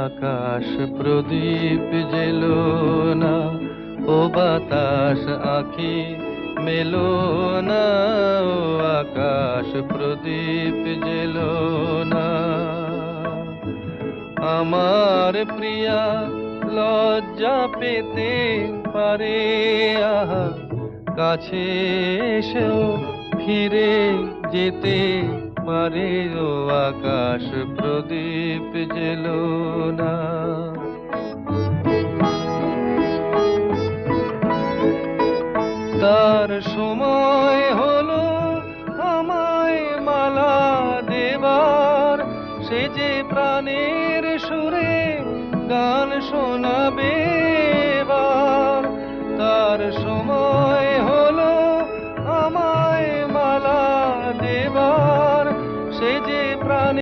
আকাশ প্রদীপ jello না, ও বাতাস আঁখি মেলো না, ও আকাশ প্রদীপ জেলো না। আমার প্রিয়া লজ্জা পেতে পারে, আহা কাছে এসেও ফিরে যেতে পারে, ও আকাশ প্রদীপ জেলো না। তার সময় হলো আমায় মালা দেবার, সে যে প্রাণের সুরে গান শোনাবে